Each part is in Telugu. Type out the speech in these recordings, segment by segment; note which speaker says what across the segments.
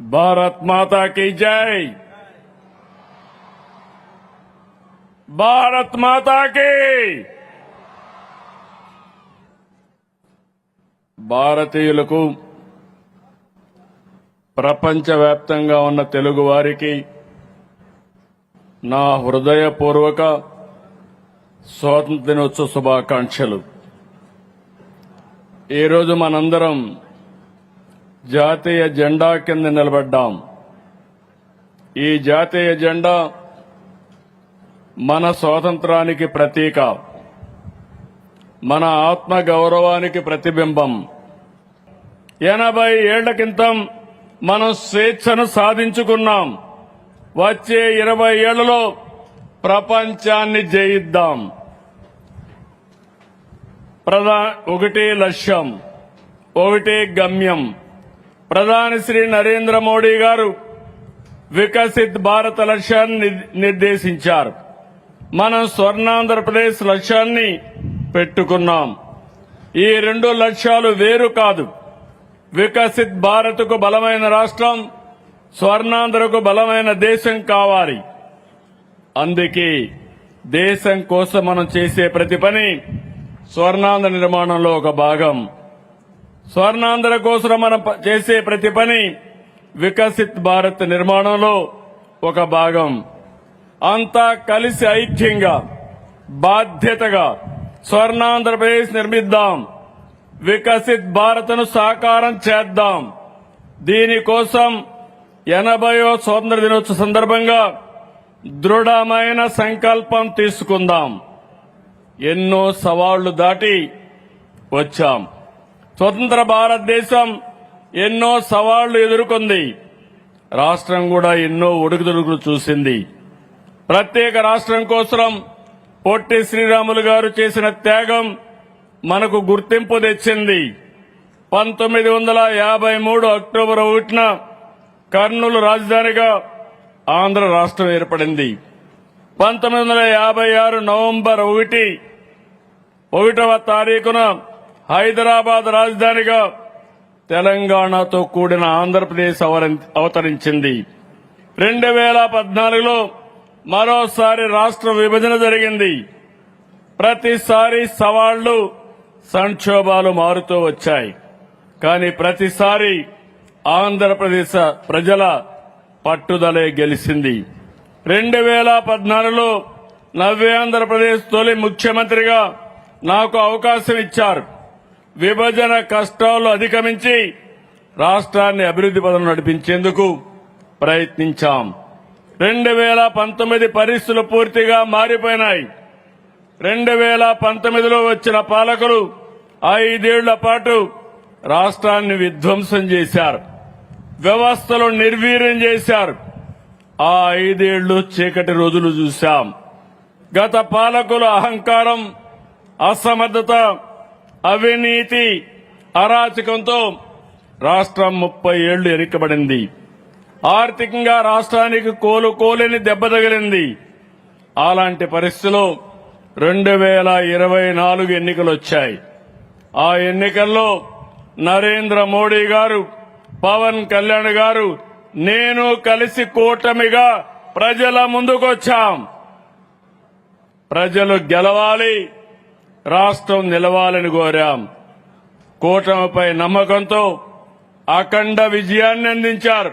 Speaker 1: भारत माता की जय। भारत माता की। భారతీయులకు ప్రపంచవ్యాప్తంగా ఉన్న తెలుగు వారికి నా హృదయపూర్వక స్వాతంత్ర్య దినోత్సవ శుభాకాంక్షలు। ఈ రోజు మనందరం జాతీయ జెండా కింద నిలబడ్డాం। ఈ జాతీయ జెండా మన స్వాతంత్రానికి ప్రతీక, మన ఆత్మ గౌరవానికి ప్రతిబింబం। 80 ఏళ్ల క్రితం మనం స్వేచ్ఛను సాధించుకున్నాం। వచ్చే 20 ఏళ్లలో ప్రపంచాన్ని జయిద్దాం। ఒకటే లక్ష్యం, ఒకటే గమ్యం। ప్రధాని శ్రీ నరేంద్ర మోడీ గారు వికసిత్ భారత్ లక్ష్యాన్ని నిర్దేశించారు। మనం స్వర్ణాంధ్రప్రదేశ్ లక్ష్యాన్ని పెట్టుకున్నాం। ఈ రెండు లక్ష్యాలు వేరు కాదు। వికసిత్ భారత్కు బలమైన రాష్ట్రం, స్వర్ణాంధ్రకు బలమైన దేశం కావాలి। అందుకే దేశం కోసం మనం చేసే ప్రతి పని స్వర్ణాంధ్ర నిర్మాణంలో ఒక భాగం। స్వర్ణాంధ్ర కోసం మనం చేసే ప్రతి పని వికసిత్ భారత్ నిర్మాణంలో ఒక భాగం। అంతా కలిసి ఐక్యంగా, బాధ్యతగా స్వర్ణాంధ్రప్రదేశ్ నిర్మిద్దాం। వికసిత్ భారత్ను సాకారం చేద్దాం। దీనికోసం 80వ స్వాతంత్ర్య దినోత్సవ సందర్భంగా దృఢమైన సంకల్పం తీసుకుందాం। ఎన్నో సవాళ్లు దాటి వచ్చాం। స్వతంత్ర భారతదేశం ఎన్నో సవాళ్లు ఎదుర్కొంది। రాష్ట్రం కూడా ఎన్నో ఒడుకుదొడుకులు చూసింది। ప్రత్యేక రాష్ట్రం కోసం పొట్టి శ్రీరాములు గారు చేసిన త్యాగం మనకు గుర్తింపు తెచ్చింది। 1953 అక్టోబర్ 1న కర్నూలు రాజధానిగా ఆంధ్ర రాష్ట్రం ఏర్పడింది। 1956 నవంబర్ 1వ తారీఖున హైదరాబాద్ రాజధానిగా తెలంగాణతో కూడిన ఆంధ్రప్రదేశ్ అవతరించింది। 2014లో మరోసారి రాష్ట్ర విభజన జరిగింది। ప్రతిసారి సవాళ్లు, సంక్షోభాలు మారుతూ వచ్చాయి। కానీ ప్రతిసారి ఆంధ్రప్రదేశ్ ప్రజల పట్టుదలే గెలిచింది। 2014లో నవ్య ఆంధ్రప్రదేశ్ తొలి ముఖ్యమంత్రిగా నాకు అవకాశం ఇచ్చారు। విభజన కష్టాలు అధిగమించి రాష్ట్రాన్ని అభివృద్ధి పథంలో నడిపించేందుకు ప్రయత్నించాం। 2019 పరిస్థితులు పూర్తిగా మారిపోయినాయి। 2019లో వచ్చిన పాలకులు 5 ఏళ్ల పాటు రాష్ట్రాన్ని విధ్వంసం చేశారు, వ్యవస్థలు నిర్వీర్యం చేశారు। ఆ 5 ఏళ్లు చీకటి రోజులు చూశాం। గత పాలకుల అహంకారం, అసమర్థత, అవినీతి, అరాచకంతో రాష్ట్రం 30 ఏళ్లు ఎరికబడింది। ఆర్థికంగా రాష్ట్రానికి కోలుకోలేని దెబ్బ తగిలింది। అలాంటి పరిస్థితిలో 2024 ఎన్నికలు వచ్చాయి। ఆ ఎన్నికల్లో నరేంద్ర మోడీ గారు, పవన్ కళ్యాణ్ గారు, నేను కలిసి కూటమిగా ప్రజల ముందుకొచ్చాం। ప్రజలు గెలవాలి, రాష్ట్రం నిలవాలని కోరాం। కూటమిపై నమ్మకంతో అఖండ విజయాన్ని అందించారు।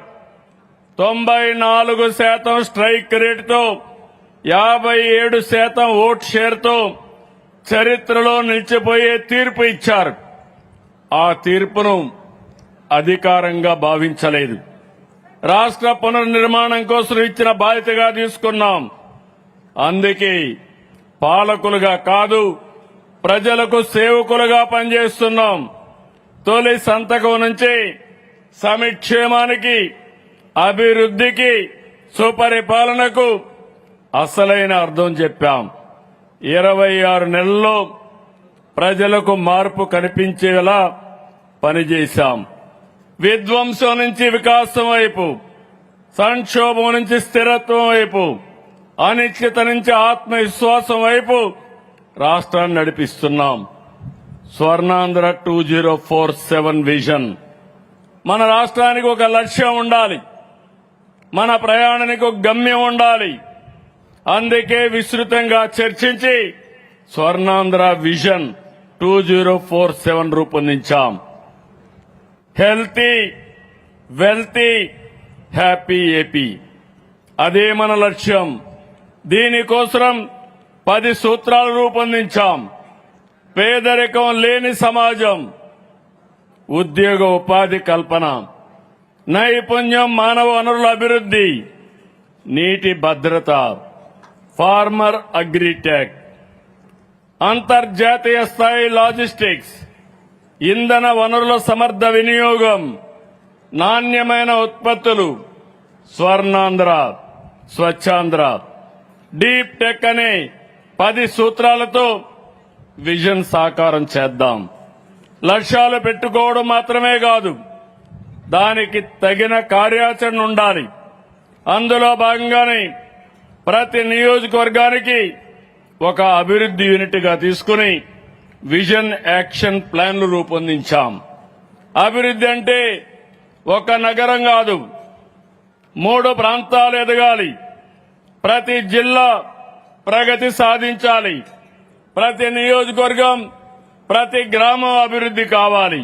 Speaker 1: 94% స్ట్రైక్ రేటుతో, 57% ఓట్ షేర్తో చరిత్రలో నిలిచిపోయే తీర్పు ఇచ్చారు। ఆ తీర్పును అధికారంగా భావించలేదు। రాష్ట్ర పునర్నిర్మాణం కోసం ఇచ్చిన బాధ్యతగా తీసుకున్నాం। అందుకే పాలకులుగా కాదు, ప్రజలకు సేవకులుగా పనిచేస్తున్నాం। తొలి సంతకం నుంచి సంక్షేమానికి, అభివృద్ధికి, సుపరిపాలనకు అసలైన అర్థం చెప్పాం। 26 నెలల్లో ప్రజలకు మార్పు కనిపించేలా పనిచేశాం। విధ్వంసం నుంచి వికాసం వైపు, సంక్షోభం నుంచి స్థిరత్వం వైపు, అనిశ్చిత నుంచి ఆత్మవిశ్వాసం వైపు రాష్ట్రాన్ని నడిపిస్తున్నాం। స్వర్ణాంధ్ర 2047 విజన్ మన రాష్ట్రానికి ఒక లక్ష్యం ఉండాలి, మన ప్రయాణానికి ఒక గమ్యం ఉండాలి. అందుకే విస్తృతంగా చర్చించి స్వర్ణాంధ్ర విజన్ 2047 రూపొందించాం. హెల్తీ, వెల్తీ, హ్యాపీ ఏపీ, అదే మన లక్ష్యం. దీనికోసం 10 సూత్రాలు రూపొందించాం. పేదరికం లేని సమాజం, ఉద్యోగ ఉపాధి కల్పన, నైపుణ్యం, మానవ వనరుల అభివృద్ధి, నీటి భద్రత, ఫార్మర్ అగ్రిటెక్, అంతర్జాతీయ స్థాయి లాజిస్టిక్స్, ఇంధన వనరుల సమర్థ వినియోగం, నాణ్యమైన ఉత్పత్తులు, స్వర్ణాంధ్ర, స్వచ్ఛాంధ్ర, డీప్ టెక్ అనే 10 సూత్రాలతో విజన్ సాకారం చేద్దాం. లక్ష్యాలు పెట్టుకోవడం మాత్రమే కాదు, దానికి తగిన కార్యాచరణ ఉండాలి. అందులో భాగంగానే ప్రతి నియోజకవర్గానికి ఒక అభివృద్ధి యూనిట్గా తీసుకుని విజన్ యాక్షన్ ప్లాన్లు రూపొందించాం. అభివృద్ధి అంటే ఒక నగరం కాదు, 3 ప్రాంతాలు ఎదగాలి. ప్రతి జిల్లా ప్రగతి సాధించాలి. ప్రతి నియోజకవర్గం, ప్రతి గ్రామం అభివృద్ధి కావాలి.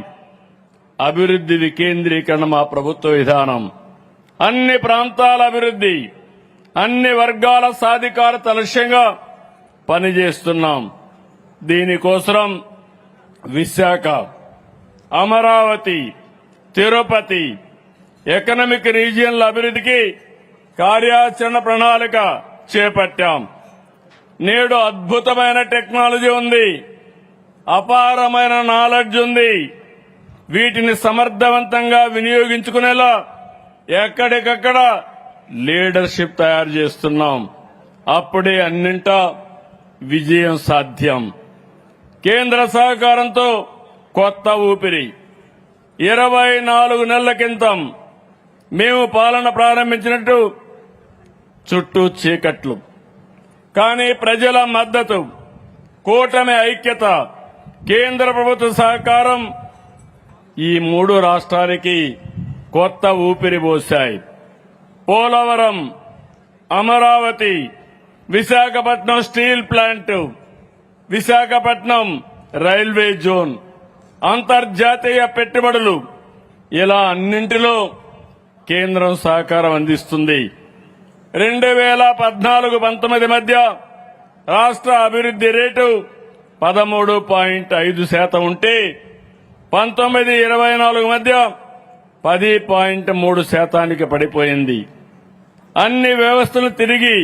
Speaker 1: అభివృద్ధి వికేంద్రీకరణ మా ప్రభుత్వ విధానం. అన్ని ప్రాంతాల అభివృద్ధి, అన్ని వర్గాల సాధికారత లక్ష్యంగా పనిచేస్తున్నాం. దీనికోసం విశాఖ, అమరావతి, తిరుపతి ఎకనామిక్ రీజియన్ల అభివృద్ధికి కార్యాచరణ ప్రణాళిక చేపట్టాం. నేడు అద్భుతమైన టెక్నాలజీ ఉంది, అపారమైన నాలెడ్జ్ ఉంది. వీటిని సమర్థవంతంగా వినియోగించుకునేలా ఎక్కడికక్కడ లీడర్షిప్ తయారు చేస్తున్నాం. అప్పుడే అన్నింటా విజయం సాధ్యం. కేంద్ర సహకారంతో కొత్త ఊపిరి. 24 నెలల క్రితం మేము పాలన ప్రారంభించినట్టు చుట్టూ చీకట్లు, కానీ ప్రజల మద్దతు, కూటమి ఐక్యత, కేంద్ర ప్రభుత్వ సహకారం ఈ 3 రాష్ట్రాలకి కొత్త ఊపిరి పోశాయి. Polavaram, Amaravati, Visakhapatnam steel plant, Visakhapatnam railway zone, అంతర్జాతీయ పెట్టుబడులు, ఇలా అన్నింటిలో కేంద్రం సహకారం అందిస్తుంది. 2014-19 మధ్య రాష్ట్ర అభివృద్ధి రేటు 13.5% ఉంటే 19-24 మధ్య 10.3% పడిపోయింది. అన్ని వ్యవస్థలు తిరిగి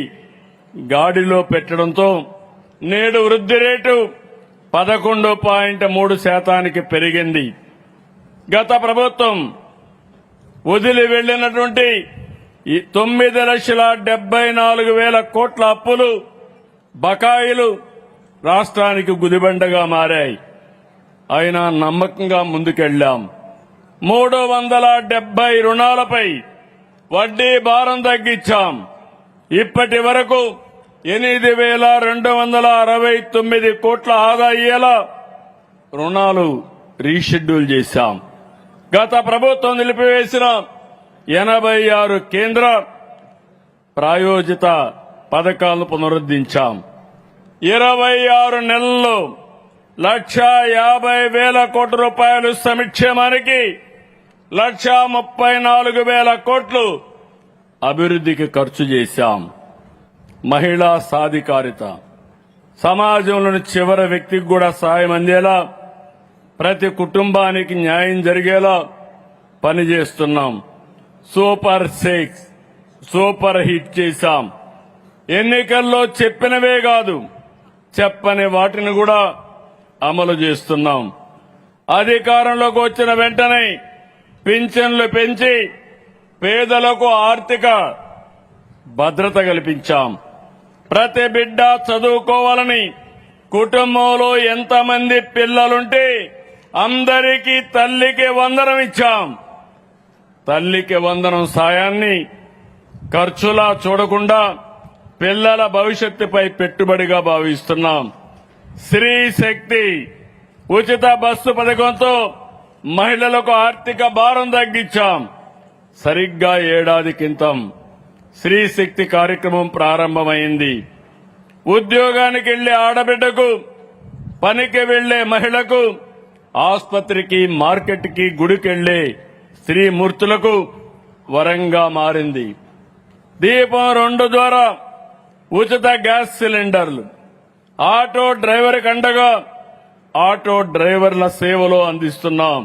Speaker 1: గాడిలో పెట్టడంతో నేడు వృద్ధి రేటు 11.3% పెరిగింది. గత ప్రభుత్వం వదిలి వెళ్లినటువంటి 9,74,000 కోట్ల అప్పులు, బకాయిలు రాష్ట్రానికి గుదిబండగా మారాయి. అయినా నమ్మకంగా ముందుకెళ్లాం. 370 రుణాలపై వడ్డీ భారం తగ్గించాం. ఇప్పటి వరకు 8,269 కోట్ల ఆదా అయ్యేలా రుణాలు రీషెడ్యూల్ చేశాం. గత ప్రభుత్వం నిలిపివేసిన 86 కేంద్ర ప్రాయోజిత పథకాలను పునరుద్ధరించాం. 26 నెలల్లో 1,50,000 కోట్ల రూపాయలు సంక్షేమానికి, 1,34,000 కోట్లు అభివృద్ధికి ఖర్చు చేశాం. మహిళా సాధికారిత, సమాజంలోని చివరి వ్యక్తికి కూడా సాయం అందేలా, ప్రతి కుటుంబానికి న్యాయం జరిగేలా పనిచేస్తున్నాం. సూపర్ 6 సూపర్ హిట్ చేశాం. ఎన్నికల్లో చెప్పినవే కాదు, చెప్పని వాటిని కూడా అమలు చేస్తున్నాం. అధికారంలోకి వచ్చిన వెంటనే పింఛన్లు పెంచి పేదలకు ఆర్థిక భద్రత కల్పించాం. ప్రతి బిడ్డ చదువుకోవాలని, కుటుంబంలో ఎంతమంది పిల్లలుంటే అందరికీ తల్లికి వందనం ఇచ్చాం. తల్లికి వందనం సాయాన్ని ఖర్చులా చూడకుండా పిల్లల భవిష్యత్తుపై పెట్టుబడిగా భావిస్తున్నాం. స్త్రీ శక్తి ఉచిత బస్సు పథకంతో మహిళలకు ఆర్థిక భారం తగ్గించాం. సరిగ్గా ఏడాది క్రితం స్త్రీ శక్తి కార్యక్రమం ప్రారంభమైంది. ఉద్యోగానికి వెళ్లే ఆడబిడ్డకు, పనికి వెళ్లే మహిళకు, ఆసుపత్రికి, మార్కెట్కి, గుడికెళ్లే స్త్రీ మూర్తులకు వరంగా మారింది. దీపం 2 ద్వారా ఉచిత గ్యాస్ సిలిండర్లు, ఆటో డ్రైవర్ కండగా ఆటో డ్రైవర్ల సేవలో అందిస్తున్నాం.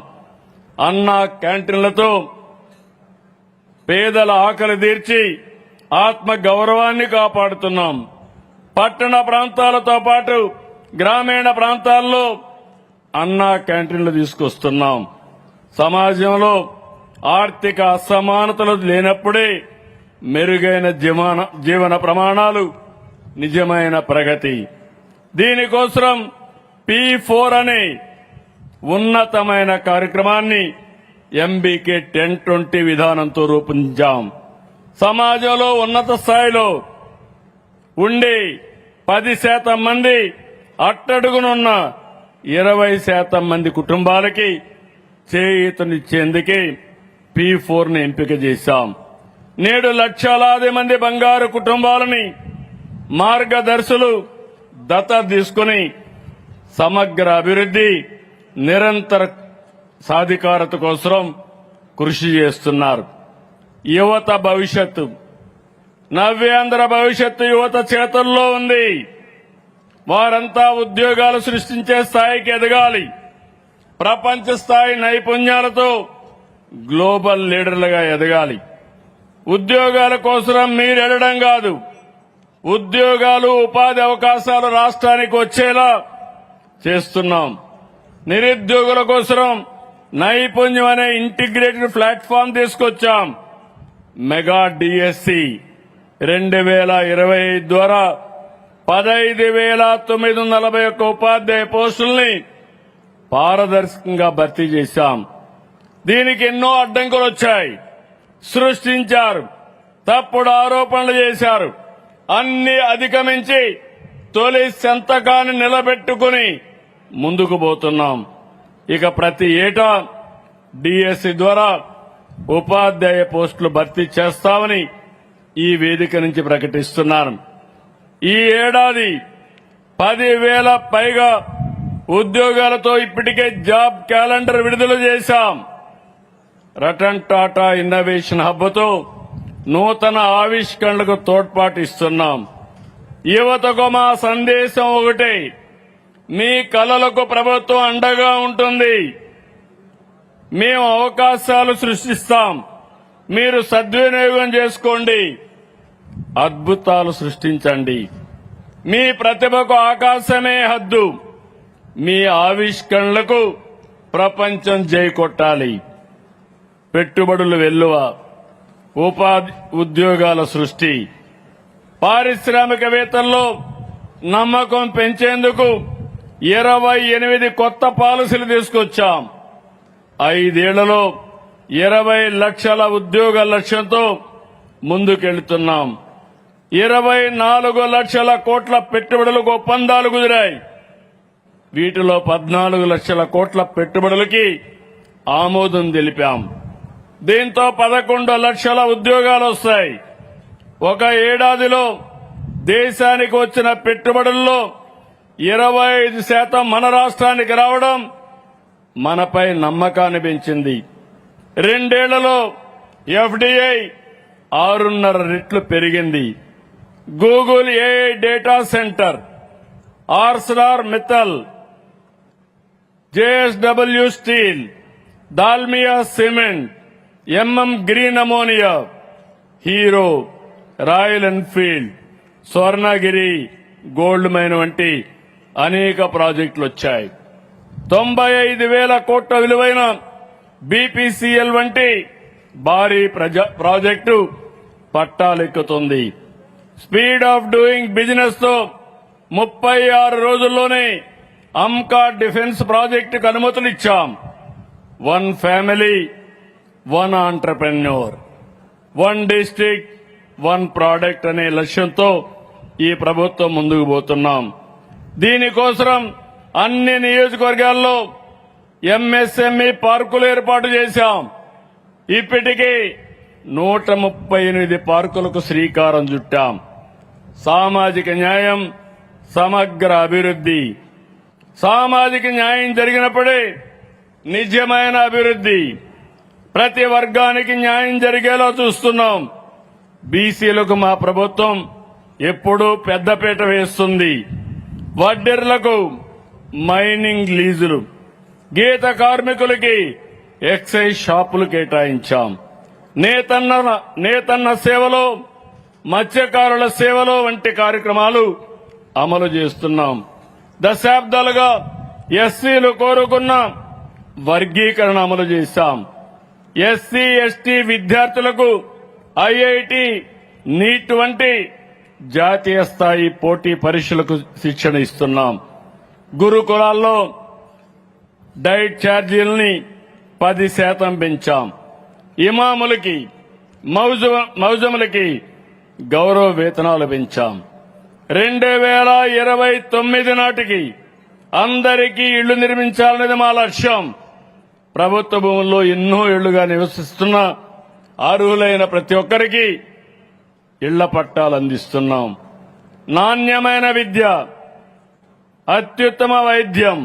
Speaker 1: అన్న క్యాంటీన్లతో పేదల ఆకలి తీర్చి ఆత్మ గౌరవాన్ని కాపాడుతున్నాం. పట్టణ ప్రాంతాలతో పాటు గ్రామీణ ప్రాంతాల్లో అన్న క్యాంటీన్లు తీసుకొస్తున్నాం. సమాజంలో ఆర్థిక అసమానతలు లేనప్పుడే మెరుగైన జీవన ప్రమాణాలు, నిజమైన ప్రగతి. దీనికోసం P4 అనే ఉన్నతమైన కార్యక్రమాన్ని MBK 1020 విధానంతో రూపొందించాం. సమాజంలో ఉన్నత స్థాయిలో ఉండి 10% మంది అట్టడుగునున్న 20% మంది కుటుంబాలకి చేయూతనిచ్చేందుకే P4 ని ఎంపిక చేశాం. నేడు లక్షలాది మంది బంగారు కుటుంబాలని మార్గదర్శులు దత్తత తీసుకుని సమగ్ర అభివృద్ధి, నిరంతర సాధికారత కోసం కృషి చేస్తున్నారు. యువత భవిష్యత్తు, నవ్యాంధ్ర భవిష్యత్తు యువత చేతుల్లో ఉంది. వారంతా ఉద్యోగాలు సృష్టించే స్థాయికి ఎదగాలి. ప్రపంచ స్థాయి నైపుణ్యాలతో గ్లోబల్ లీడర్లుగా ఎదగాలి. ఉద్యోగాల కోసం మీరు ఎడడం కాదు, ఉద్యోగాలు, ఉపాధి అవకాశాలు రాష్ట్రానికి వచ్చేలా చేస్తున్నాం. నిరుద్యోగుల కోసం నైపుణ్యం అనే ఇంటిగ్రేటెడ్ ప్లాట్ఫామ్ తీసుకొచ్చాం. మెగా డిఎస్సి 2025 ద్వారా 15,941 ఉపాధ్యాయ పోస్టుల్ని పారదర్శకంగా భర్తీ చేశాం. దీనికి ఎన్నో అడ్డంకులు వచ్చాయి. సృష్టించారు, తప్పుడు ఆరోపణలు చేశారు. అన్ని అధిగమించి తొలి సంతకాన్ని నిలబెట్టుకుని ముందుకు పోతున్నాం. ఇక ప్రతి ఏటా డిఎస్సి ద్వారా ఉపాధ్యాయ పోస్టులు భర్తీ చేస్తామని ఈ వేదిక నుంచి ప్రకటిస్తున్నాను. ఈ ఏడాది 10,000 పైగా ఉద్యోగాలతో ఇప్పటికే జాబ్ క్యాలెండర్ విడుదల చేశాం. రతన్ టాటా ఇన్నోవేషన్ హబ్తో నూతన ఆవిష్కరణలకు తోడ్పాటు ఇస్తున్నాం. యువతకు మా సందేశం ఒకటే: మీ కలలకు ప్రభుత్వం అండగా ఉంటుంది. మేము అవకాశాలు సృష్టిస్తాం, మీరు సద్వినియోగం చేసుకోండి, అద్భుతాలు సృష్టించండి. మీ ప్రతిభకు ఆకాశమే హద్దు. మీ ఆవిష్కరణలకు ప్రపంచం జై కొట్టాలి. పెట్టుబడులు వెల్లువ, ఉపాధి, ఉద్యోగాల సృష్టి, పారిశ్రామికవేత్తల్లో నమ్మకం పెంచేందుకు 28 కొత్త పాలసీలు తీసుకొచ్చాం. 5 ఏళ్లలో 20 లక్షల ఉద్యోగ లక్ష్యంతో ముందుకెళ్తున్నాం. 24 లక్షల కోట్ల పెట్టుబడులకు ఒప్పందాలు కుదిరాయి. వీటిలో 14 లక్షల కోట్ల పెట్టుబడులకి ఆమోదం తెలిపాం. దీంతో 11 లక్షల ఉద్యోగాలు వస్తాయి. ఒక ఏడాదిలో దేశానికి వచ్చిన పెట్టుబడుల్లో 25% మన రాష్ట్రానికి రావడం మనపై నమ్మకాన్ని పెంచింది. 2 ఏళ్లలో ఎఫ్డీఐ 6.5 రెట్లు పెరిగింది. Google AI data center, Arcelor Mittal, JSW steel, Dalmia cement, green ammonia, Hero, Royal Enfield, Swarnagiri gold mine వంటి అనేక ప్రాజెక్టులు వచ్చాయి. 95,000 కోట్ల విలువైన బీపీసీఎల్ వంటి భారీ ప్రాజెక్టు పట్టాలెక్కుతుంది. స్పీడ్ ఆఫ్ డూయింగ్ బిజినెస్ తో 36 రోజుల్లోనే అమ్కా డిఫెన్స్ ప్రాజెక్టుకు అనుమతులు ఇచ్చాం. 1 ఫ్యామిలీ 1 ఆంటర్ప్రెన్యూర్, 1 డిస్ట్రిక్ట్ 1 ప్రోడక్ట్ అనే లక్ష్యంతో ఈ ప్రభుత్వం ముందుకు పోతున్నాం. దీనికోసం అన్ని నియోజకవర్గాల్లో ఎంఎస్ఎంఈ పార్కులు ఏర్పాటు చేశాం. ఇప్పటికీ 138 పార్కులకు శ్రీకారం చుట్టాం. సామాజిక న్యాయం, సమగ్ర అభివృద్ధి. సామాజిక న్యాయం జరిగినప్పుడే నిజమైన అభివృద్ధి. ప్రతి వర్గానికి న్యాయం జరిగేలా చూస్తున్నాం. బీసీలకు మా ప్రభుత్వం ఎప్పుడూ పెద్దపీట వేస్తుంది. వడ్డెర్లకు మైనింగ్ లీజులు, గీత కార్మికులకి ఎక్సైజ్ షాపులు కేటాయించాం. నేతన్న సేవలో, మత్స్యకారుల సేవలో వంటి కార్యక్రమాలు అమలు చేస్తున్నాం. దశాబ్దాలుగా ఎస్సీలు కోరుకున్న వర్గీకరణ అమలు చేశాం. ఎస్సీ ఎస్టీ విద్యార్థులకు ఐఐటి, నీట్ వంటి జాతీయ స్థాయి పోటీ పరీక్షలకు శిక్షణ ఇస్తున్నాం. గురుకులాల్లో డైట్ ఛార్జీలని 10% పెంచాం. ఇమాములకి, మౌజములకి గౌరవ వేతనాలు పెంచాం. 2029 నాటికి అందరికీ ఇళ్లు నిర్మించాలనేది మా లక్ష్యం. ప్రభుత్వ భూముల్లో ఎన్నో ఏళ్లుగా నివసిస్తున్న అర్హులైన ప్రతి ఒక్కరికి ఇళ్ల పట్టాలు అందిస్తున్నాం. నాణ్యమైన విద్య, అత్యుత్తమ వైద్యం.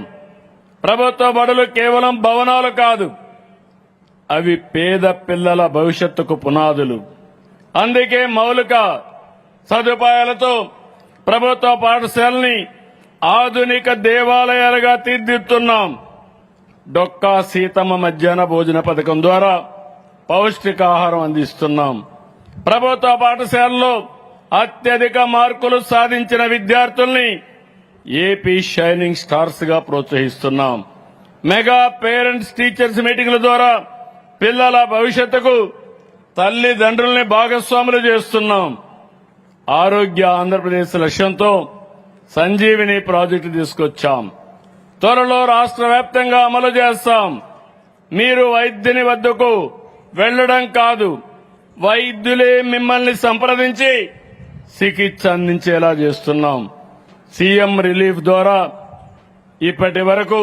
Speaker 1: ప్రభుత్వ బడులు కేవలం భవనాలు కాదు, అవి పేద పిల్లల భవిష్యత్తుకు పునాదులు. అందుకే మౌలిక సదుపాయాలతో ప్రభుత్వ పాఠశాలని ఆధునిక దేవాలయాలుగా తీర్చిదిద్దుతున్నాం. డొక్కా సీతమ్మ మధ్యాహ్న భోజన పథకం ద్వారా పౌష్టికాహారం అందిస్తున్నాం. ప్రభుత్వ పాఠశాలలో అత్యధిక మార్కులు సాధించిన విద్యార్థుల్ని ఏపీ షైనింగ్ స్టార్స్ గా ప్రోత్సహిస్తున్నాం. మెగా పేరెంట్స్ టీచర్స్ మీటింగ్ల ద్వారా పిల్లల భవిష్యత్తుకు తల్లిదండ్రుల్ని భాగస్వాములు చేస్తున్నాం. ఆరోగ్య ఆంధ్రప్రదేశ్ లక్ష్యంతో సంజీవిని ప్రాజెక్టు తీసుకొచ్చాం. త్వరలో రాష్ట్ర వ్యాప్తంగా అమలు చేస్తాం. మీరు వైద్యుని వద్దకు వెళ్లడం కాదు, వైద్యులే మిమ్మల్ని సంప్రదించి చికిత్స అందించేలా చేస్తున్నాం. సీఎం రిలీఫ్ ద్వారా ఇప్పటి వరకు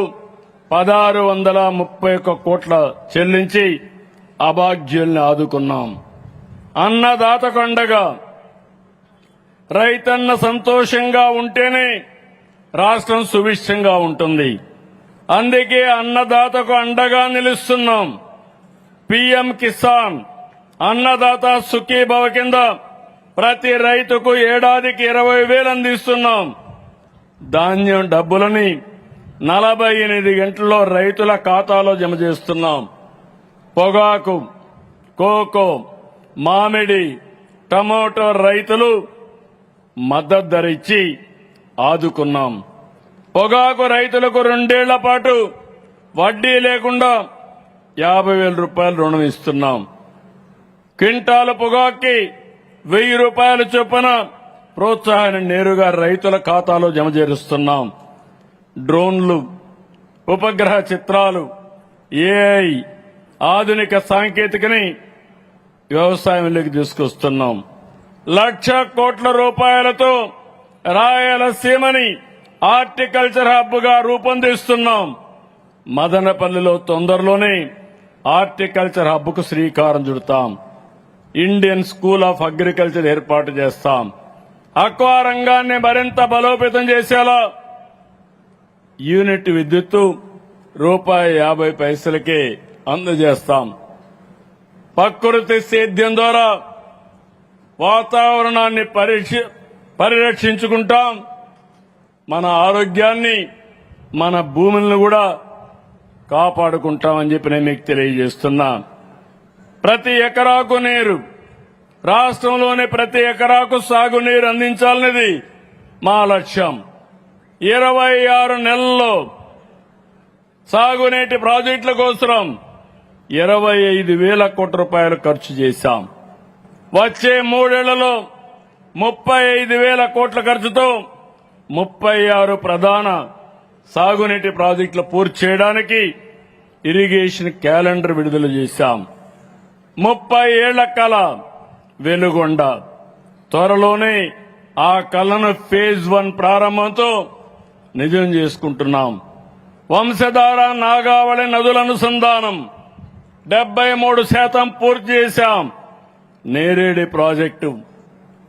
Speaker 1: 1631 కోట్ల చెల్లించి అభాగ్యుల్ని ఆదుకున్నాం. అన్నదాతకు అండగా, రైతన్న సంతోషంగా ఉంటేనే రాష్ట్రం సుభిక్షంగా ఉంటుంది. అందుకే అన్నదాతకు అండగా నిలుస్తున్నాం. పీఎం కిసాన్, అన్నదాత సుఖీభవ కింద ప్రతి రైతుకు ఏడాదికి 20,000 అందిస్తున్నాం. ధాన్యం డబ్బులని 48 గంటల్లో రైతుల ఖాతాలో జమ చేస్తున్నాం. పొగాకు, కోకో, మామిడి, టమోటో రైతులు మద్దతు ధర ఇచ్చి ఆదుకున్నాం. పొగాకు రైతులకు 2 ఏళ్ల పాటు వడ్డీ లేకుండా 50,000 రూపాయలు రుణం ఇస్తున్నాం. క్వింటాలు పొగాకుకి 1,000 రూపాయల చొప్పున ప్రోత్సాహాన్ని నేరుగా రైతుల ఖాతాలో జమ చేరుస్తున్నాం. డ్రోన్లు, ఉపగ్రహ చిత్రాలు, ఏఐ, ఆధునిక సాంకేతికని వ్యవసాయంలోకి తీసుకొస్తున్నాం. 1,00,000 కోట్ల రూపాయలతో రాయలసీమని హార్టికల్చర్ హబ్ గా రూపొందిస్తున్నాం. మదనపల్లిలో తొందరలోనే హార్టికల్చర్ హబ్ కు శ్రీకారం చుడతాం. ఇండియన్ స్కూల్ ఆఫ్ అగ్రికల్చర్ ఏర్పాటు చేస్తాం. అక్వా రంగాన్ని మరింత బలోపేతం చేసేలా యూనిట్ విద్యుత్తు ₹50 అందజేస్తాం. ప్రకృతి సేద్యం ద్వారా వాతావరణాన్ని పరిరక్షించుకుంటాం. మన ఆరోగ్యాన్ని, మన భూములను కూడా కాపాడుకుంటామని చెప్పి నేను మీకు తెలియజేస్తున్నా. ప్రతి ఎకరాకు నీరు, రాష్ట్రంలోని ప్రతి ఎకరాకు సాగునీరు అందించాలనేది మా లక్ష్యం. 26 నెలల్లో సాగునీటి ప్రాజెక్టుల కోసం 25,000 కోట్ల రూపాయలు ఖర్చు చేశాం. వచ్చే 3 ఏళ్లలో 35,000 కోట్ల ఖర్చుతో 36 ప్రధాన సాగునీటి ప్రాజెక్టులు పూర్తి చేయడానికి ఇరిగేషన్ క్యాలెండర్ విడుదల చేశాం. 30 ఏళ్ల కల వెలుగొండ. త్వరలోనే ఆ కలను ఫేజ్ 1 ప్రారంభంతో నిజం చేసుకుంటున్నాం. వంశధార నాగావళి నదుల అనుసంధానం 73% పూర్తి చేశాం. నేరేడి ప్రాజెక్టు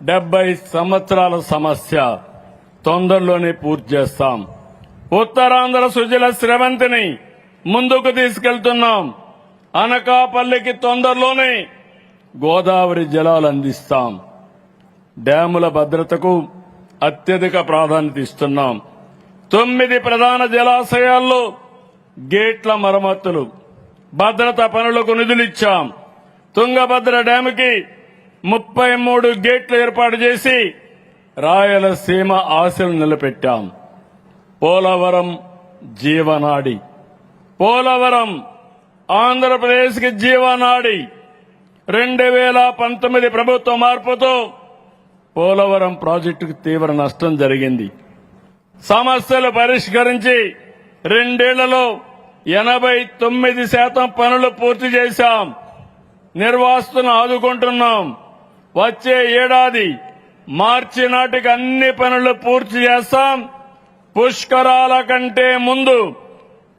Speaker 1: 70 సంవత్సరాల సమస్య, తొందరలోనే పూర్తి చేస్తాం. ఉత్తరాంధ్ర సుజల స్రవంతిని ముందుకు తీసుకెళ్తున్నాం. అనకాపల్లికి తొందరలోనే గోదావరి జలాలు అందిస్తాం. డ్యాముల భద్రతకు అత్యధిక ప్రాధాన్యత ఇస్తున్నాం. 9 ప్రధాన జలాశయాల్లో గేట్ల మరమ్మతులు, భద్రతా పనులకు నిధులిచ్చాం. తుంగభద్ర డ్యాముకి 33 గేట్లు ఏర్పాటు చేసి రాయలసీమ ఆశలు నిలబెట్టాం. పోలవరం జీవనాడి, పోలవరం ఆంధ్రప్రదేశ్కి జీవనాడి. 2019 ప్రభుత్వ మార్పుతో పోలవరం ప్రాజెక్టుకు తీవ్ర నష్టం జరిగింది. సమస్యలు పరిష్కరించి 2 ఏళ్లలో 89% పనులు పూర్తి చేశాం. నిర్వాసితులను ఆదుకుంటున్నాం. వచ్చే ఏడాది మార్చి నాటికి అన్ని పనులు పూర్తి చేస్తాం. పుష్కరాల కంటే ముందు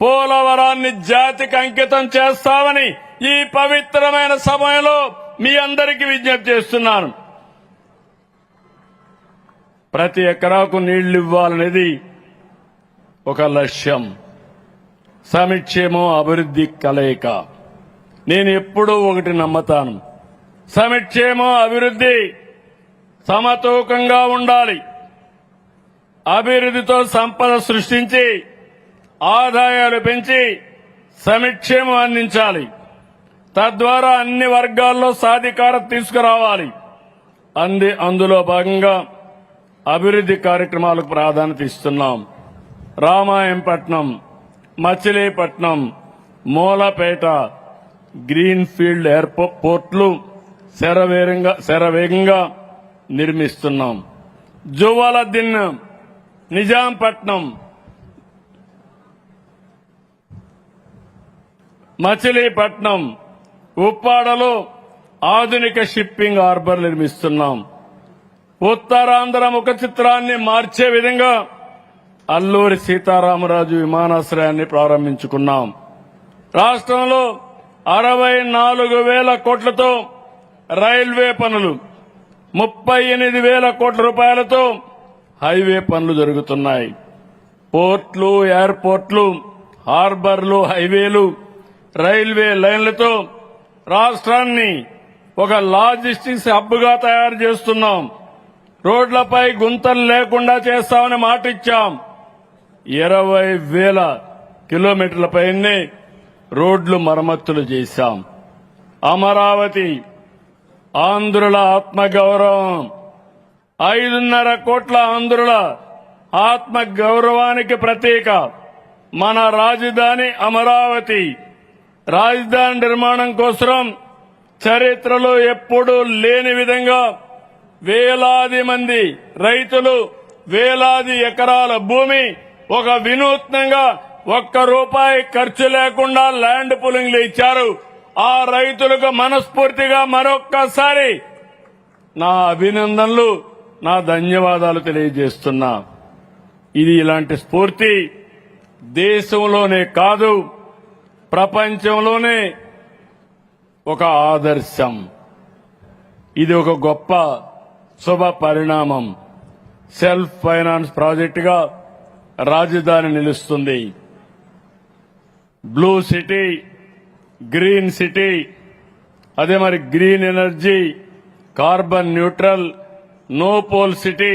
Speaker 1: పోలవరాన్ని జాతికి అంకితం చేస్తామని ఈ పవిత్రమైన సమయంలో మీ అందరికీ విజ్ఞప్తి చేస్తున్నాను. ప్రతి ఎకరాకు నీళ్లు ఇవ్వాలనేది ఒక లక్ష్యం. సంక్షేమం అభివృద్ధి కలయిక. నేను ఎప్పుడూ ఒకటి నమ్ముతాను, సంక్షేమం అభివృద్ధి సమతూకంగా ఉండాలి. అభివృద్ధితో సంపద సృష్టించి ఆదాయాలు పెంచి సంక్షేమం అందించాలి. తద్వారా అన్ని వర్గాల్లో సాధికారత తీసుకురావాలి. అందులో భాగంగా అభివృద్ధి కార్యక్రమాలకు ప్రాధాన్యత ఇస్తున్నాం. రామాయంపట్నం, మచిలీపట్నం, మూలపేట గ్రీన్ ఫీల్డ్ ఎయిర్పోర్ట్లు శరవేగంగా నిర్మిస్తున్నాం. జువాలద్దీన్, నిజాంపట్నం, మచిలీపట్నం, ఉప్పాడలో ఆధునిక షిప్పింగ్ హార్బర్ నిర్మిస్తున్నాం. ఉత్తరాంధ్ర ముఖ చిత్రాన్ని మార్చే విధంగా అల్లూరి సీతారామరాజు విమానాశ్రయాన్ని ప్రారంభించుకున్నాం. రాష్ట్రంలో 64,000 కోట్లతో రైల్వే పనులు, 38,000 కోట్ల రూపాయలతో హైవే పనులు జరుగుతున్నాయి. పోర్ట్లు, ఎయిర్పోర్ట్లు, హార్బర్లు, హైవేలు, రైల్వే లైన్లతో రాష్ట్రాన్ని ఒక లాజిస్టిక్స్ హబ్గా తయారు చేస్తున్నాం. రోడ్లపై గుంతలు లేకుండా చేస్తామని మాటిచ్చాం. 20,000 కిలోమీటర్లపైనే రోడ్లు మరమ్మతులు చేశాం. అమరావతి ఆంధ్రుల ఆత్మగౌరవం. 5.5 కోట్ల ఆంధ్రుల ఆత్మగౌరవానికి ప్రతీక మన రాజధాని అమరావతి. రాజధాని నిర్మాణం కోసం చరిత్రలో ఎప్పుడూ లేని విధంగా వేలాది మంది రైతులు, వేలాది ఎకరాల భూమి ఒక వినూత్నంగా ₹1 ఖర్చు లేకుండా ల్యాండ్ పూలింగ్లు ఇచ్చారు. ఆ రైతులకు మనస్ఫూర్తిగా మరొక్కసారి నా అభినందనలు, నా ధన్యవాదాలు తెలియజేస్తున్నా. ఇది ఇలాంటి స్ఫూర్తి దేశంలోనే కాదు ప్రపంచంలోనే ఒక ఆదర్శం. ఇది ఒక గొప్ప శుభ పరిణామం. సెల్ఫ్ ఫైనాన్స్ ప్రాజెక్టుగా రాజధాని నిలుస్తుంది. బ్లూ సిటీ, గ్రీన్ సిటీ, అదే మరి green energy, carbon neutral, no pole city,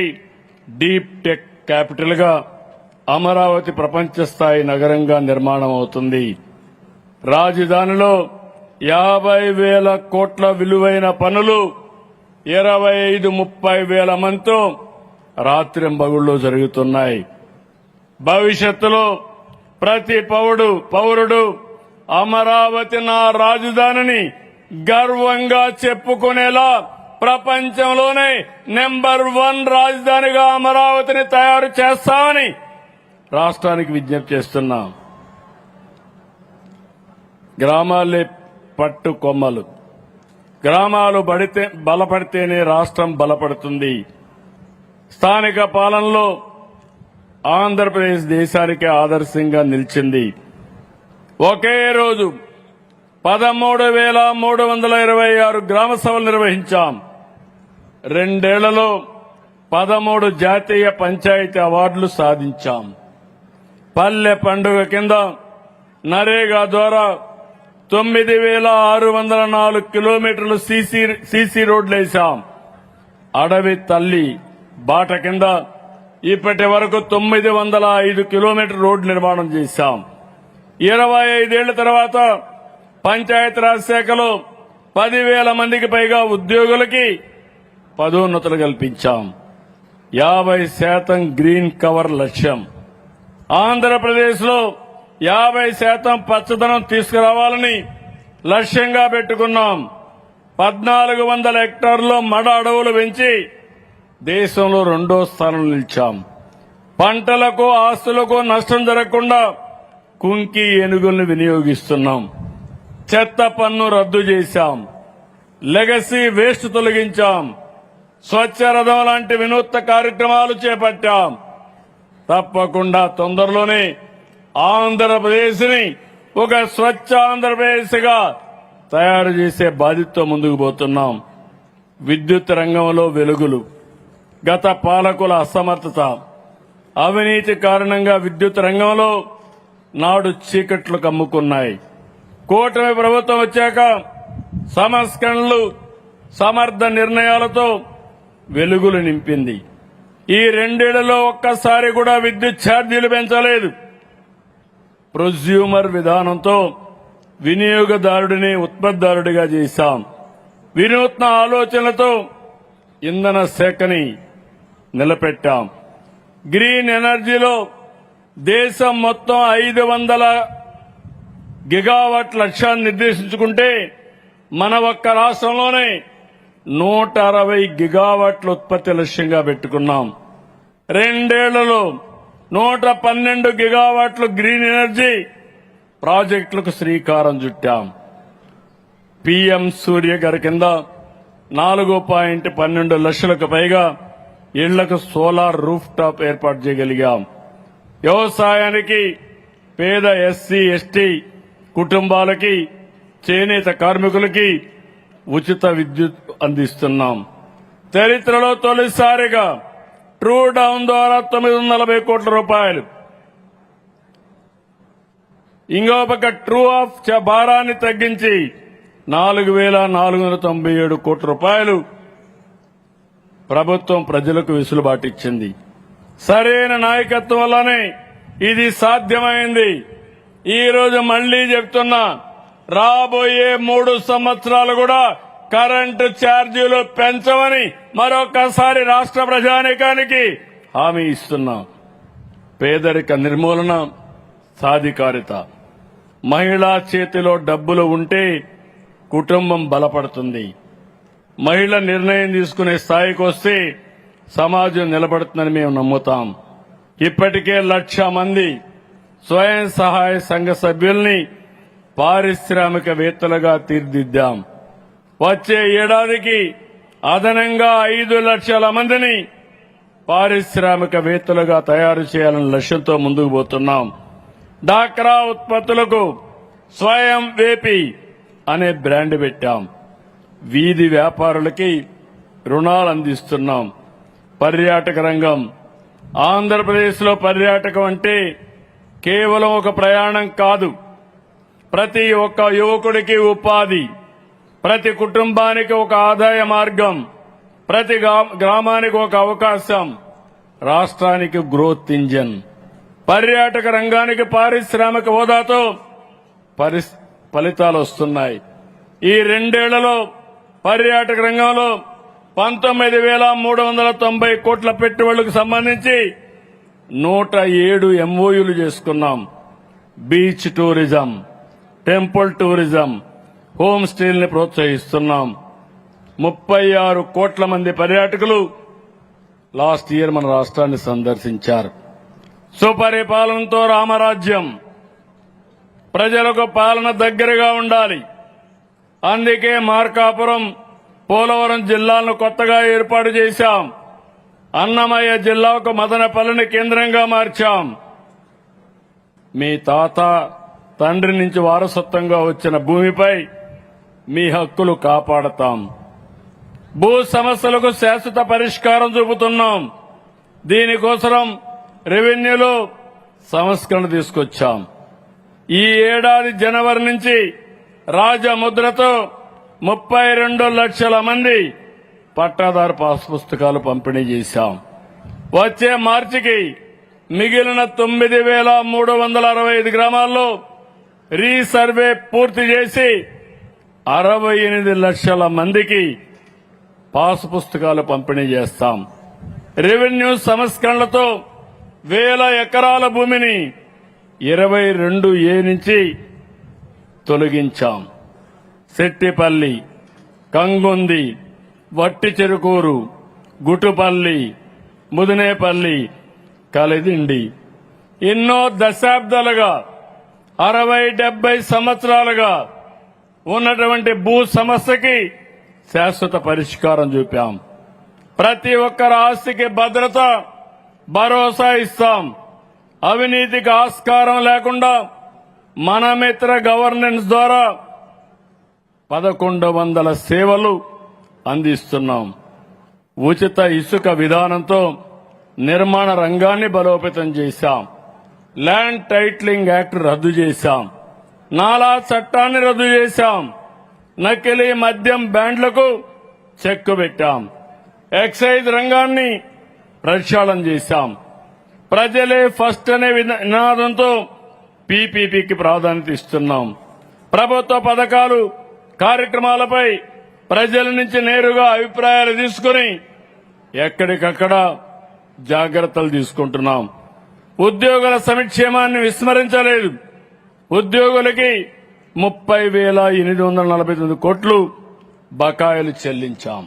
Speaker 1: deep tech capital గా అమరావతి ప్రపంచ స్థాయి నగరంగా నిర్మాణం అవుతుంది. రాజధానిలో 50,000 కోట్ల విలువైన పనులు 25-30 వేల మందితో రాత్రింబగుళ్లు జరుగుతున్నాయి. భవిష్యత్తులో ప్రతి పౌరుడు అమరావతి నా రాజధానిని గర్వంగా చెప్పుకునేలా ప్రపంచంలోనే నెంబర్ 1 రాజధానిగా అమరావతిని తయారు చేస్తామని రాష్ట్రానికి విజ్ఞప్తి చేస్తున్నాం. గ్రామాలే పట్టు కొమ్మలు. గ్రామాలు బలపడితేనే రాష్ట్రం బలపడుతుంది. స్థానిక పాలనలో ఆంధ్రప్రదేశ్ దేశానికి ఆదర్శంగా నిలిచింది. ఒకే రోజు 13,326 గ్రామ సభలు నిర్వహించాం. 2 ఏళ్లలో 13 జాతీయ పంచాయతీ అవార్డులు సాధించాం. పల్లె పండుగ కింద నరేగా ద్వారా 9,604 కిలోమీటర్లు సీసీ రోడ్లు వేశాం. అడవి తల్లి బాట కింద ఇప్పటి వరకు 905 కిలోమీటర్ రోడ్డు నిర్మాణం చేశాం. 25 ఏళ్ల తర్వాత పంచాయతీరాజ్ శాఖలో 10,000 మందికి పైగా ఉద్యోగులకి పదోన్నతులు కల్పించాం. 50% గ్రీన్ కవర్ లక్ష్యం. ఆంధ్రప్రదేశ్ లో 50% పచ్చదనం తీసుకురావాలని లక్ష్యంగా పెట్టుకున్నాం. 1,400 హెక్టార్లో మడ అడవులు పెంచి దేశంలో 2వ స్థానంలో నిలిచాం. పంటలకు ఆస్తులకు నష్టం జరగకుండా కుంకి ఏనుగులను వినియోగిస్తున్నాం. చెత్త పన్ను రద్దు చేశాం. Legacy waste తొలగించాం. స్వచ్ఛ రథం లాంటి వినూత్న కార్యక్రమాలు చేపట్టాం. తప్పకుండా తొందరలోనే ఆంధ్రప్రదేశ్ ని ఒక స్వచ్ఛ ఆంధ్రప్రదేశ్ గా తయారు చేసే బాధ్యతతో ముందుకు పోతున్నాం. విద్యుత్ రంగంలో వెలుగులు. గత పాలకుల అసమర్థత, అవినీతి కారణంగా విద్యుత్ రంగంలో నాడు చీకట్లు కమ్ముకున్నాయి. కూటమి ప్రభుత్వం వచ్చాక సంస్కరణలు, సమర్థ నిర్ణయాలతో వెలుగులు నింపింది. ఈ 2 ఏళ్లలో ఒక్కసారి కూడా విద్యుత్ ఛార్జీలు పెంచలేదు. ప్రొజ్యూమర్ విధానంతో వినియోగదారుడిని ఉత్పత్తిదారుడిగా చేశాం. వినూత్న ఆలోచనలతో ఇంధన శాఖని నిలబెట్టాం. గ్రీన్ ఎనర్జీలో దేశం మొత్తం 500 గిగావాట్ లక్ష్యాన్ని నిర్దేశించుకుంటే మన ఒక్క రాష్ట్రంలోనే 160 గిగావాట్ల ఉత్పత్తి లక్ష్యంగా పెట్టుకున్నాం. 2 ఏళ్లలో 112 గిగావాట్ల గ్రీన్ ఎనర్జీ ప్రాజెక్టులకు శ్రీకారం చుట్టాం. పీఎం సూర్య గారి కింద 4.12 లక్షలకు పైగా ఇళ్లకు సోలార్ రూఫ్ టాప్ ఏర్పాటు చేయగలిగాం. వ్యవసాయానికి, పేద ఎస్సీ ఎస్టీ కుటుంబాలకి, చేనేత కార్మికులకి ఉచిత విద్యుత్ అందిస్తున్నాం. చరిత్రలో తొలిసారిగా ట్రూ డౌన్ ద్వారా 940 కోట్ల రూపాయలు, ఇంకో పక్క ట్రూ ఆఫ్ భారాన్ని తగ్గించి 4,497 కోట్ల రూపాయలు ప్రభుత్వం ప్రజలకు వెసులుబాటు ఇచ్చింది. సరైన నాయకత్వం వల్లనే ఇది సాధ్యమైంది. ఈ రోజు మళ్లీ చెప్తున్నా, రాబోయే 3 సంవత్సరాలు కూడా కరెంటు ఛార్జీలు పెంచమని మరొకసారి రాష్ట్ర ప్రజానీకానికి హామీ ఇస్తున్నాం. పేదరిక నిర్మూలన, సాధికారిత. మహిళా చేతిలో డబ్బులు ఉంటే కుటుంబం బలపడుతుంది. మహిళ నిర్ణయం తీసుకునే స్థాయికి వస్తే సమాజం నిలబడుతుందని మేము నమ్ముతాం. ఇప్పటికే 1,00,000 మంది స్వయం సహాయ సంఘ సభ్యుల్ని పారిశ్రామికవేత్తలుగా తీర్చిదిద్దాం. వచ్చే ఏడాదికి అదనంగా 5 లక్షల మందిని పారిశ్రామికవేత్తలుగా తయారు చేయాలనే లక్ష్యంతో ముందుకు పోతున్నాం. డాక్రా ఉత్పత్తులకు స్వయం వేపి అనే బ్రాండ్ పెట్టాం. వీధి వ్యాపారులకి రుణాలు అందిస్తున్నాం. పర్యాటక రంగం. ఆంధ్రప్రదేశ్లో పర్యాటకం అంటే కేవలం ఒక ప్రయాణం కాదు. ప్రతి ఒక్క యువకుడికి ఉపాధి, ప్రతి కుటుంబానికి ఒక ఆదాయ మార్గం, ప్రతి గ్రామానికి ఒక అవకాశం, రాష్ట్రానికి గ్రోత్ ఇంజన్. పర్యాటక రంగానికి పారిశ్రామిక హోదాతో ఫలితాలు వస్తున్నాయి. ఈ 2 ఏళ్లలో పర్యాటక రంగంలో 19,390 కోట్ల పెట్టుబడులకు సంబంధించి 107 ఎంఓయూలు చేసుకున్నాం. Beach tourism, temple tourism, home స్టేల్ని ప్రోత్సహిస్తున్నాం. 36 కోట్ల మంది పర్యాటకులు లాస్ట్ ఇయర్ మన రాష్ట్రాన్ని సందర్శించారు. సుపరిపాలనతో రామరాజ్యం. ప్రజలకు పాలన దగ్గరగా ఉండాలి. అందుకే మార్కాపురం, పోలవరం జిల్లాలను కొత్తగా ఏర్పాటు చేశాం. అన్నమయ్య జిల్లాకు మదనపల్లిని కేంద్రంగా మార్చాం. మీ తాత తండ్రి నుంచి వారసత్వంగా వచ్చిన భూమిపై మీ హక్కులు కాపాడతాం. భూ సమస్యలకు శాశ్వత పరిష్కారం చూపుతున్నాం. దీనికోసం రెవెన్యూలో సంస్కరణ తీసుకొచ్చాం. ఈ ఏడాది జనవరి నుంచి రాజముద్రతో 32 లక్షల మంది పట్టాదారు పాస్ పుస్తకాలు పంపిణీ చేశాం. వచ్చే మార్చికి మిగిలిన 9,365 గ్రామాల్లో రీసర్వే పూర్తి చేసి 68 లక్షల మందికి పాస్ పుస్తకాలు పంపిణీ చేస్తాం. రెవెన్యూ సంస్కరణలతో 1000 ఎకరాల భూమిని 22A నుంచి తొలగించాం. సెట్టిపల్లి, కంగుంది, వట్టి చెరుకూరు, గుటుపల్లి, ముదినేపల్లి, కలిదిండి ఎన్నో దశాబ్దాలుగా 60-70 సంవత్సరాలుగా ఉన్నటువంటి భూ సమస్యకి శాశ్వత పరిష్కారం చూపాం. ప్రతి ఒక్కరి ఆస్తికి భద్రత, భరోసా ఇస్తాం. అవినీతికి ఆస్కారం లేకుండా మన మిత్ర గవర్నెన్స్ ద్వారా 1100 సేవలు అందిస్తున్నాం. ఉచిత ఇసుక విధానంతో నిర్మాణ రంగాన్ని బలోపేతం చేశాం. ల్యాండ్ టైటిలింగ్ యాక్ట్ రద్దు చేశాం. నాలా చట్టాన్ని రద్దు చేశాం. నకిలీ మద్యం బ్యాండ్లకు చెక్కు పెట్టాం. ఎక్సైజ్ రంగాన్ని ప్రక్షాళన చేశాం. ప్రజలే ఫస్ట్ అనే నినాదంతో పీపీపీకి ప్రాధాన్యత ఇస్తున్నాం. ప్రభుత్వ పథకాలు, కార్యక్రమాలపై ప్రజల నుంచి నేరుగా అభిప్రాయాలు తీసుకుని ఎక్కడికక్కడ జాగ్రత్తలు తీసుకుంటున్నాం. ఉద్యోగుల సంక్షేమాన్ని విస్మరించలేదు. ఉద్యోగులకి 30,849 కోట్లు బకాయిలు చెల్లించాం.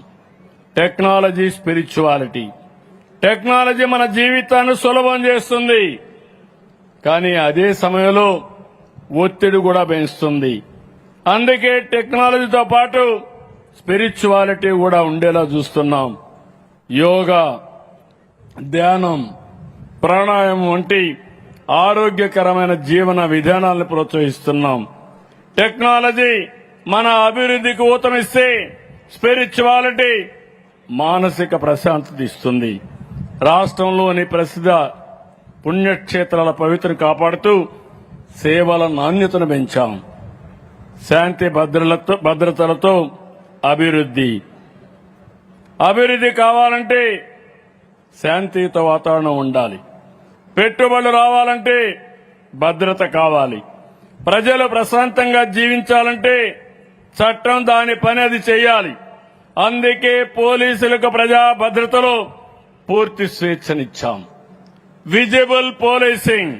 Speaker 1: Technology, spirituality. టెక్నాలజీ మన జీవితాన్ని సులభం చేస్తుంది, కానీ అదే సమయంలో ఒత్తిడి కూడా పెంచుతుంది. అందుకే టెక్నాలజీతో పాటు స్పిరిచువాలిటీ కూడా ఉండేలా చూస్తున్నాం. యోగా, ధ్యానం, ప్రాణాయామం వంటి ఆరోగ్యకరమైన జీవన విధానాలను ప్రోత్సహిస్తున్నాం. టెక్నాలజీ మన అభివృద్ధికి ఊతమిస్తే స్పిరిచువాలిటీ మానసిక ప్రశాంతత ఇస్తుంది. రాష్ట్రంలోని ప్రసిద్ధ పుణ్యక్షేత్రాల పవిత్రను కాపాడుతూ సేవల నాణ్యతను పెంచాం. శాంతి భద్రతలతో అభివృద్ధి కావాలంటే శాంతియుత వాతావరణం ఉండాలి. పెట్టుబడులు రావాలంటే భద్రత కావాలి. ప్రజలు ప్రశాంతంగా జీవించాలంటే చట్టం దాని పని అది చేయాలి. అందుకే పోలీసులకు ప్రజా భద్రతలో పూర్తి స్వేచ్ఛనిచ్చాం. విజిబుల్ పోలీసింగ్,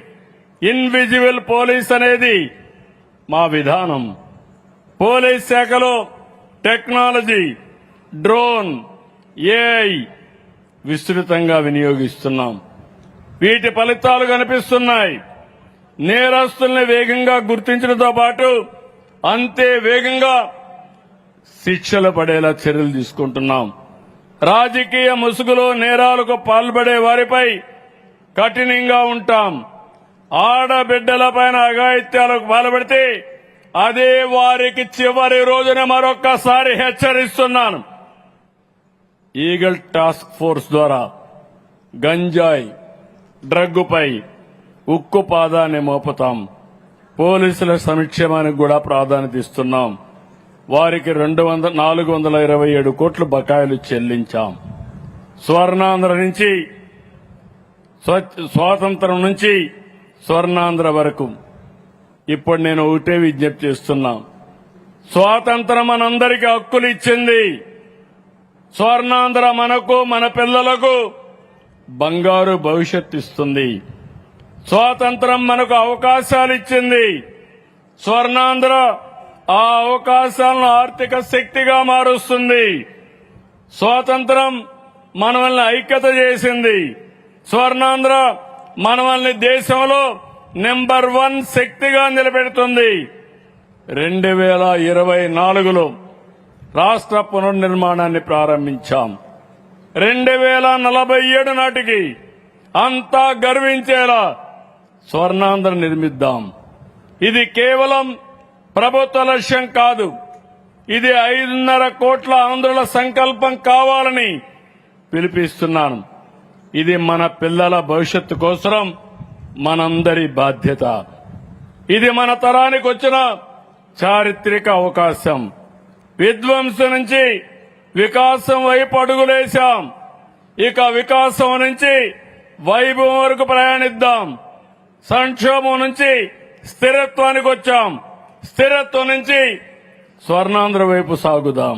Speaker 1: ఇన్విజిబుల్ పోలీస్ అనేది మా విధానం. పోలీస్ శాఖలో టెక్నాలజీ, డ్రోన్, ఏఐ విస్తృతంగా వినియోగిస్తున్నాం. వీటి ఫలితాలు కనిపిస్తున్నాయి. నేరస్తుల్ని వేగంగా గుర్తించడంతో పాటు అంతే వేగంగా శిక్షలు పడేలా చర్యలు తీసుకుంటున్నాం. రాజకీయ ముసుగులో నేరాలకు పాల్పడే వారిపై కఠినంగా ఉంటాం. ఆడబిడ్డలపైన అఘాయిత్యాలకు పాల్పడితే అదే వారికి చివరి రోజున మరొక్కసారి హెచ్చరిస్తున్నాను. ఈగల్ టాస్క్ ఫోర్స్ ద్వారా గంజాయి, డ్రగ్గుపై ఉక్కు పాదాన్ని మోపుతాం. పోలీసుల సంక్షేమానికి కూడా ప్రాధాన్యత ఇస్తున్నాం. వారికి 427 కోట్ల బకాయిలు చెల్లించాం. స్వర్ణాంధ్ర నుంచి, స్వాతంత్రం నుంచి స్వర్ణాంధ్ర వరకు ఇప్పుడు నేను ఒకటే విజ్ఞప్తి చేస్తున్నా. స్వాతంత్రం మనందరికీ హక్కులు ఇచ్చింది. స్వర్ణాంధ్ర మనకు, మన పిల్లలకు బంగారు భవిష్యత్తు ఇస్తుంది. స్వాతంత్రం మనకు అవకాశాలు ఇచ్చింది. స్వర్ణాంధ్ర ఆ అవకాశాలను ఆర్థిక శక్తిగా మారుస్తుంది. స్వాతంత్రం మనల్ని ఐక్యత చేసింది. స్వర్ణాంధ్ర మనల్ని దేశంలో నెంబర్ 1 శక్తిగా నిలబెడుతుంది. 2024లో రాష్ట్ర పునర్నిర్మాణాన్ని ప్రారంభించాం. 2047 నాటికి అంతా గర్వించేలా స్వర్ణాంధ్ర నిర్మిద్దాం. ఇది కేవలం ప్రభుత్వ లక్ష్యం కాదు, ఇది 5.5 కోట్ల ఆంధ్రుల సంకల్పం కావాలని పిలిపిస్తున్నాను. ఇది మన పిల్లల భవిష్యత్తు కోసం మనందరి బాధ్యత. ఇది మన తరానికి వచ్చిన చారిత్రక అవకాశం. విధ్వంసం నుంచి వికాసం వైపు అడుగులేశాం. ఇక వికాసం నుంచి వైభవం వరకు ప్రయాణిద్దాం. సంక్షోభం నుంచి స్థిరత్వానికి వచ్చాం. స్థిరత్వం నుంచి స్వర్ణాంధ్ర వైపు సాగుదాం.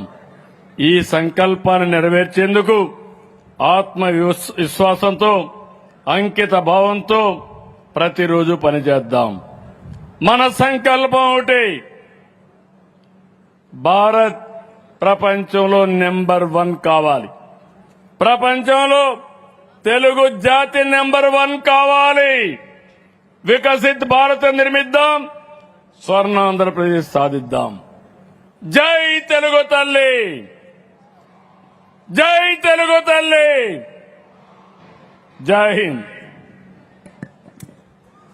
Speaker 1: ఈ సంకల్పాన్ని నెరవేర్చేందుకు ఆత్మవిశ్వాసంతో, అంకిత భావంతో ప్రతిరోజు పనిచేద్దాం. మన సంకల్పం ఒకటి, భారత్ ప్రపంచంలో నెంబర్ 1 కావాలి. ప్రపంచంలో తెలుగు జాతి నెంబర్ 1 కావాలి. వికసిత్ భారత్ నిర్మిద్దాం, స్వర్ణాంధ్రప్రదేశ్ సాధిద్దాం. జై తెలుగు తల్లి, జై తెలుగు తల్లి, జై Hind.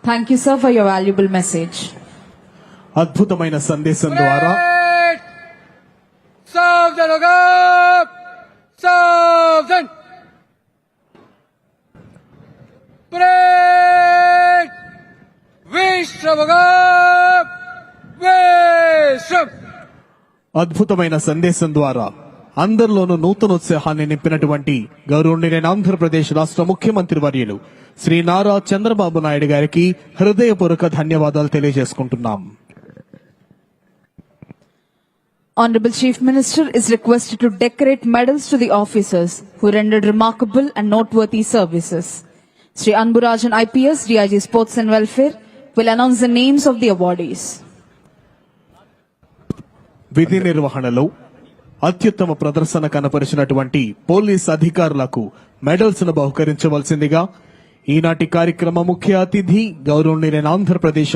Speaker 2: Thank you, sir, for your valuable message.
Speaker 3: అద్భుతమైన సందేశం ద్వారా
Speaker 4: सावधान होगा, सावधान। परेड विश्राम होगा, विश्राम।
Speaker 3: అద్భుతమైన సందేశం ద్వారా అందరిలోనూ నూతనోత్సాహాన్ని నింపినటువంటి గౌరవనీయులైన ఆంధ్రప్రదేశ్ రాష్ట్ర ముఖ్యమంత్రి వర్యులు శ్రీ నారా చంద్రబాబు నాయుడు గారికి హృదయపూర్వక ధన్యవాదాలు తెలియజేసుకుంటున్నాం.
Speaker 2: Honorable Chief Minister is requested to decorate medals to the officers who rendered remarkable and noteworthy services. Sri Anburajan IPS, DIG Sports and Welfare, will announce the names of the awardees.
Speaker 3: విధి నిర్వహణలో అత్యుత్తమ ప్రదర్శన కనపరిచినటువంటి పోలీస్ అధికారులకు మెడల్స్ ను బహుకరించవలసిందిగా ఈనాటి కార్యక్రమ ముఖ్య అతిథి గౌరవనీయులైన ఆంధ్రప్రదేశ్